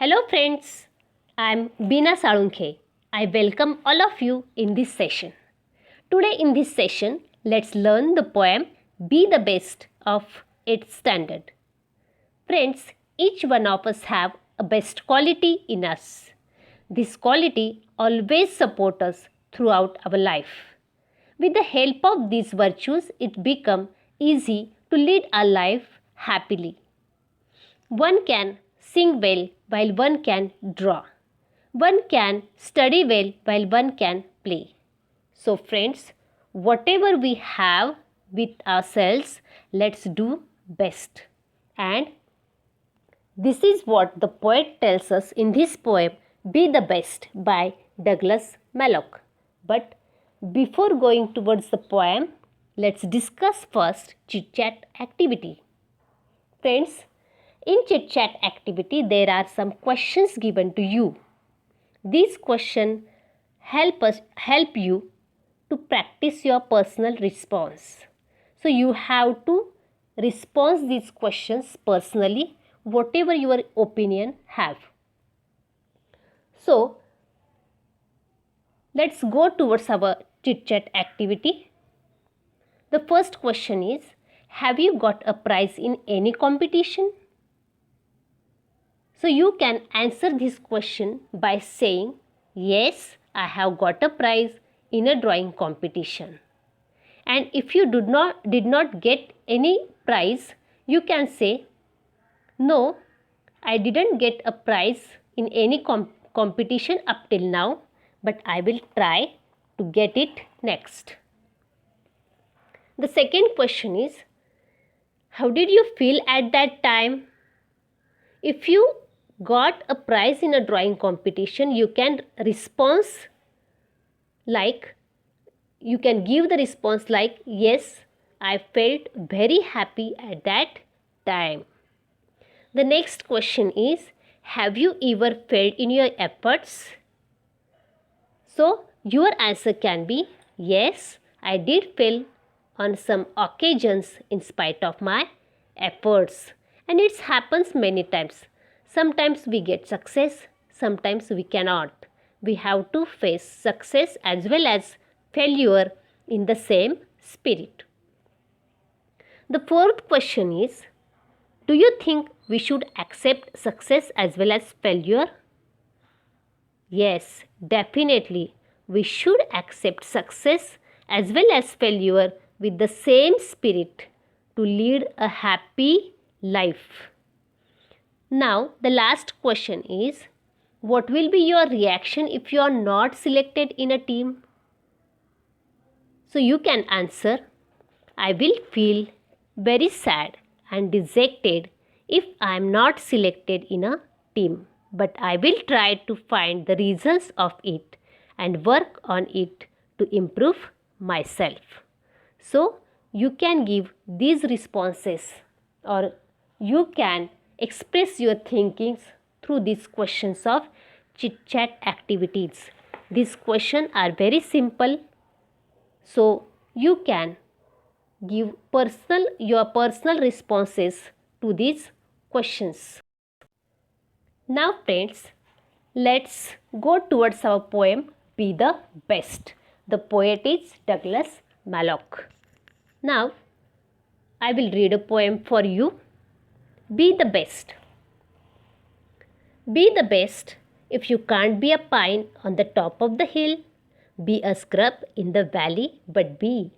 Hello friends, I am Bina Salunkhe. I welcome all of you in this session. Today in this session, let's learn the poem Be the Best of 8th Standard. Friends, each one of us have a best quality in us. This quality always supports us throughout our life. With the help of these virtues, it becomes easy to lead our life happily. One can sing well while one can draw. One can study well while one can play. So, friends, whatever we have with ourselves, let's do best. And this is what the poet tells us in this poem, Be the Best by Douglas Malloch. But before going towards the poem, let's discuss first chit chat activity. Friends, in chit chat activity, there are some questions given to you. These questions help you to practice your personal response. So you have to respond these questions personally, whatever your opinion have. So let's go towards our chit chat activity. The first question is, have you got a prize in any competition? So you can answer this question by saying, yes, I have got a prize in a drawing competition. And if you did not get any prize, you can say, no, I didn't get a prize in any competition up till now, but I will try to get it next. The second question is, how did you feel at that time? If you got a prize in a drawing competition, you can give the response like, yes, I felt very happy at that time. The next question is, have you ever failed in your efforts? So your answer can be, yes, I did fail on some occasions in spite of my efforts. And it happens many times. Sometimes we get success, sometimes we cannot. We have to face success as well as failure in the same spirit. The fourth question is, do you think we should accept success as well as failure? Yes, definitely. We should accept success as well as failure with the same spirit to lead a happy life. Now, the last question is, what will be your reaction if you are not selected in a team? So you can answer, I will feel very sad and dejected if I am not selected in a team. But I will try to find the reasons of it and work on it to improve myself. So you can give these responses, or you can express your thinkings through these questions of chit chat activities. These questions are very simple, so you can give your personal responses to these questions. Now friends, let's go towards our poem Be the Best. The poet is Douglas Malloch. Now I will read a poem for you. Be the best. Be the best. If you can't be a pine on the top of the hill, be a scrub in the valley, but be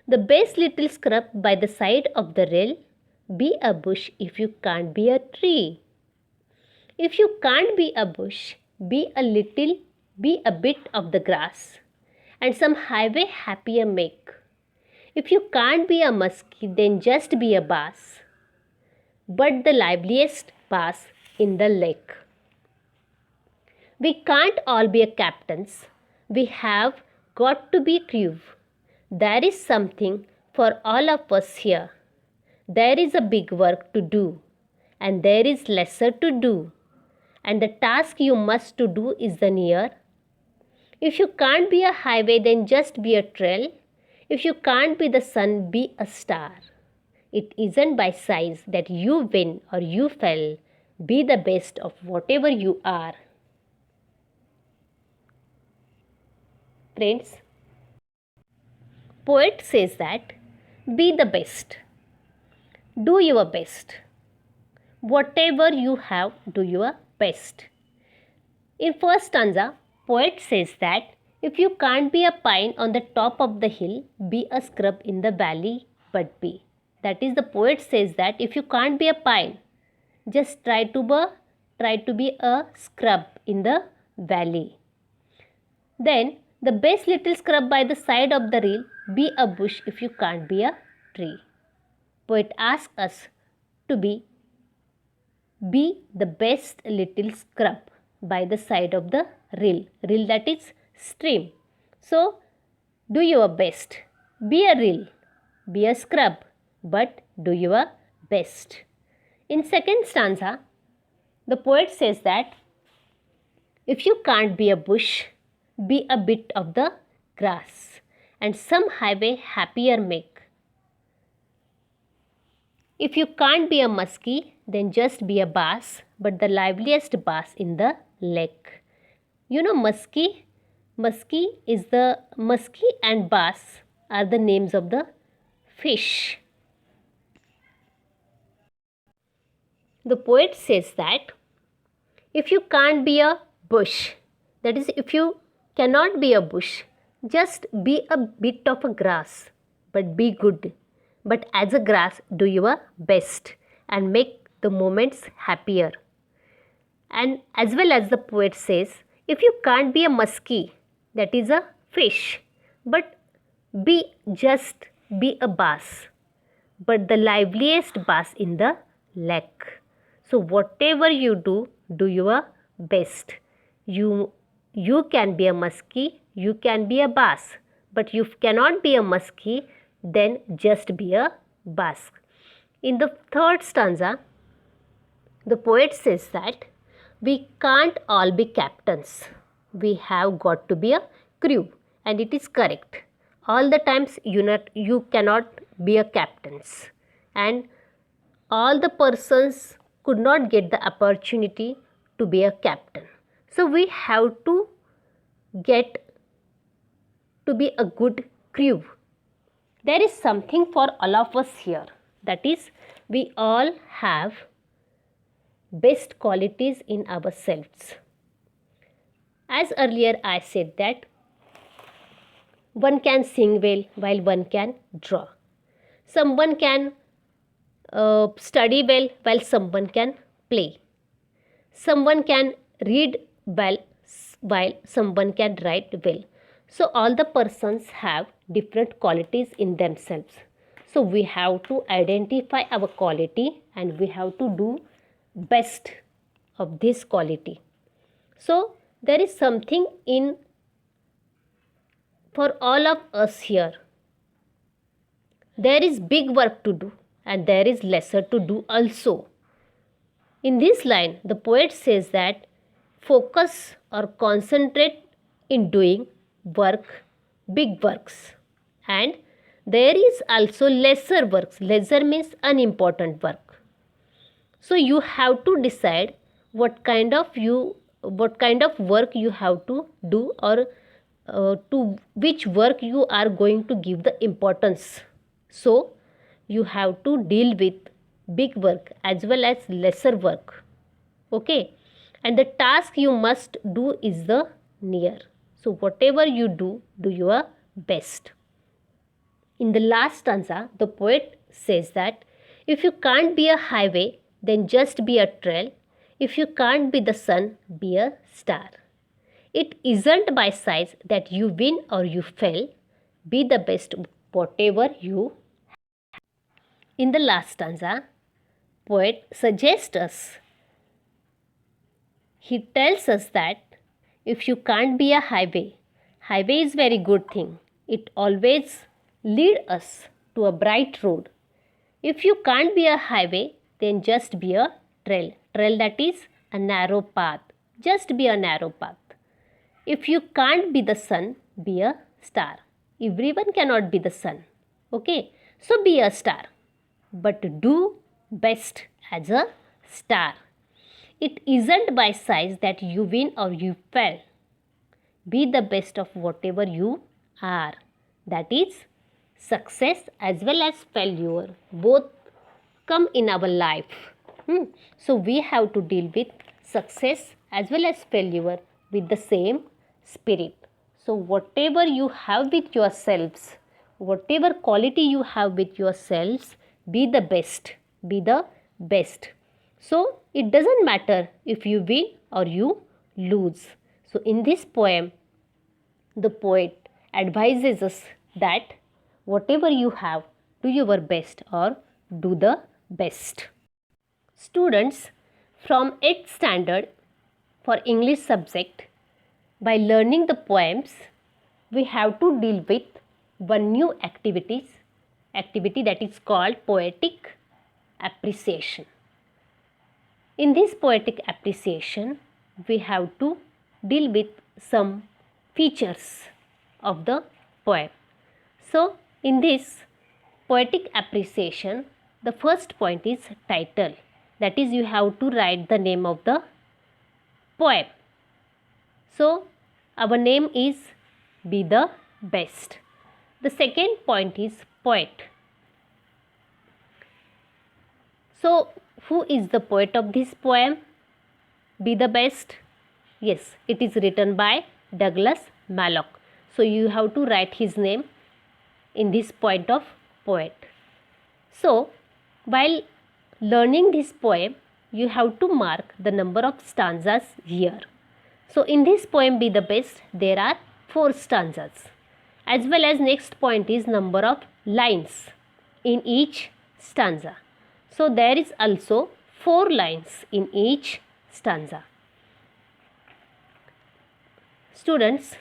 the best little scrub by the side of the rail. Be a bush if you can't be a tree. If you can't be a bush, be a bit of the grass, and some highway happier make. If you can't be a muskie, then just be a bass, but the liveliest bass in the lake. We can't all be captains. We have got to be crew. There is something for all of us here. There is a big work to do, and there is lesser to do, and the task you must to do is the near. If you can't be a highway, then just be a trail. If you can't be the sun, be a star. It isn't by size that you win or you fail. Be the best of whatever you are. Friends, poet says that be the best. Do your best. Whatever you have, do your best. In first stanza, poet says that if you can't be a pine on the top of the hill, be a scrub in the valley, but be. That is, the poet says that if you can't be a pine, just try to be a scrub in the valley. Then, the best little scrub by the side of the rail, be a bush if you can't be a tree. Poet asks us to be the best little scrub by the side of the rill that is stream. So do your best, be a rill, be a scrub, but do your best. In second stanza, the poet says that if you can't be a bush, be a bit of the grass, and some highway happier make. If you can't be a muskie, then just be a bass, but the liveliest bass in the lake. You know muskie? Muskie and bass are the names of the fish. The poet says that if you can't be a bush, that is, if you cannot be a bush, just be a bit of a grass, but be good. But as a grass, do your best and make the moments happier. And as well as the poet says, if you can't be a muskie, that is a fish, but just be a bass, but the liveliest bass in the lake. So whatever you do, do your best. You can be a muskie, you can be a bass, but you cannot be a muskie, then just be a bass. In the third stanza, the poet says that we can't all be captains. We have got to be a crew, and it is correct. All the times you cannot be a captains, and all the persons could not get the opportunity to be a captain. So we have to get to be a good crew. There is something for all of us here. That is, we all have best qualities in ourselves. As earlier I said that one can sing well while one can draw. Someone can study well while someone can play. Someone can read well while someone can write well. So all the persons have different qualities in themselves. So we have to identify our quality and we have to do best of this quality. So there is something in for all of us here. There is big work to do and there is lesser to do also. In this line, the poet says that focus or concentrate in doing work, big works, and there is also lesser works. Lesser means unimportant work. So you have to decide what kind of work you have to do, or to which work you are going to give the importance. So you have to deal with big work as well as lesser work. Okay, and the task you must do is the near. So whatever you do, do your best. In the last stanza, the poet says that if you can't be a highway, then just be a trail. If you can't be the sun, be a star. It isn't by size that you win or you fail. Be the best whatever you have. In the last stanza, poet suggests us. He tells us that if you can't be a highway is very good thing. It always lead us to a bright road. If you can't be a highway, then just be a trail. Trail, that is a narrow path. Just be a narrow path. If you can't be the sun, be a star. Everyone cannot be the sun. Okay, so be a star. But do best as a star. it isn't by size that you win or you fail. Be the best of whatever you are. That is, success as well as failure both come in our life. So we have to deal with success as well as failure with the same spirit. So whatever you have with yourselves, whatever quality you have with yourselves, be the best. Be the best. So it doesn't matter if you win or you lose. So in this poem, the poet advises us that whatever you have, do your best or do the best. Students from 8th standard for English subject, by learning the poems, we have to deal with one new activity that is called poetic appreciation. In this poetic appreciation, we have to deal with some features of the poem. So, in this poetic appreciation, the first point is title. That is, you have to write the name of the poem. So, our name is Be the Best. The second point is poet. So, who is the poet of this poem? Be the Best? Yes, it is written by Douglas Malloch. So, you have to write his name in this point of poet. So, while learning this poem, you have to mark the number of stanzas here. So, in this poem Be the Best, there are 4 stanzas. As well as next point is number of lines in each stanza. So, there is also 4 lines in each stanza. Students,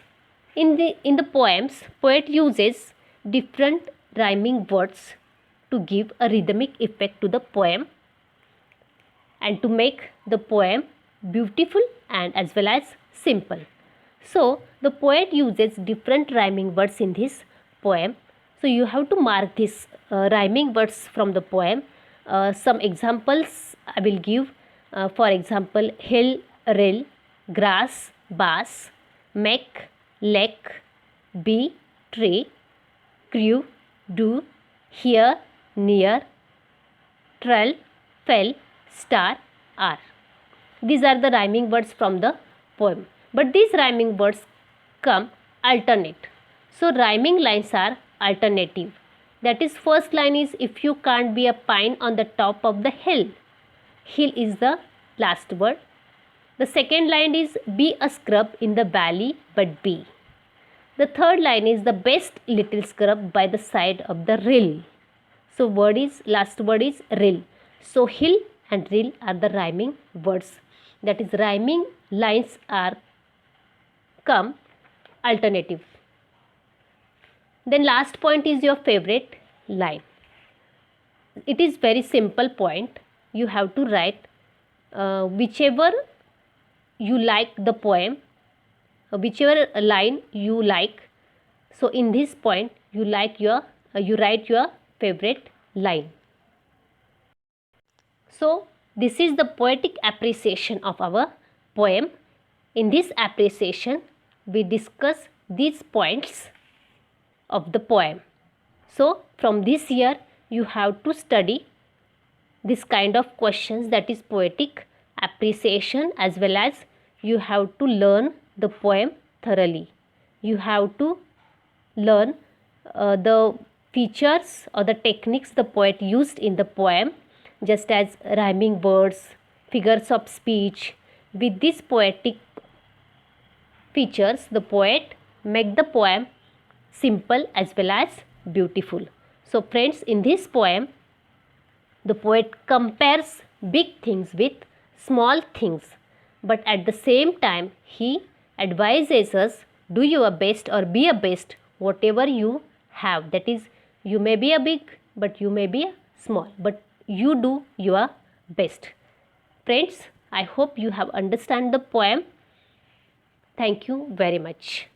in the poems, poet uses different rhyming words to give a rhythmic effect to the poem and to make the poem beautiful and as well as simple. So, the poet uses different rhyming words in this poem. So, you have to mark these rhyming words from the poem. Some examples I will give. For example, hill, rill, grass, bass, make, lek, be, tree, crew, do, here, near, trell, fell, star, are. These are the rhyming words from the poem. But these rhyming words come alternate. So, rhyming lines are alternative. That is, first line is, if you can't be a pine on the top of the hill. Hill is the last word. The second line is, be a scrub in the valley but be. The third line is, the best little scrub by the side of the rill. So, last word is rill. So, hill and rill are the rhyming words. That is, rhyming lines are come alternative. Then last point is your favorite line. It is very simple point. You have to write whichever you like the poem, whichever line you like. So in this point you write your favorite line. So this is the poetic appreciation of our poem. In this appreciation we discuss these points of the poem. So from this year you have to study this kind of questions, that is poetic appreciation, as well as you have to learn the poem thoroughly. You have to learn the features or the techniques the poet used in the poem, just as rhyming words, figures of speech. With these poetic features, the poet make the poem simple as well as beautiful. So friends, in this poem the poet compares big things with small things, but at the same time he advises us, do your best or be a best whatever you have. That is, you may be a big but you may be a small, but you do your best. Friends, I hope you have understand the poem. Thank you very much.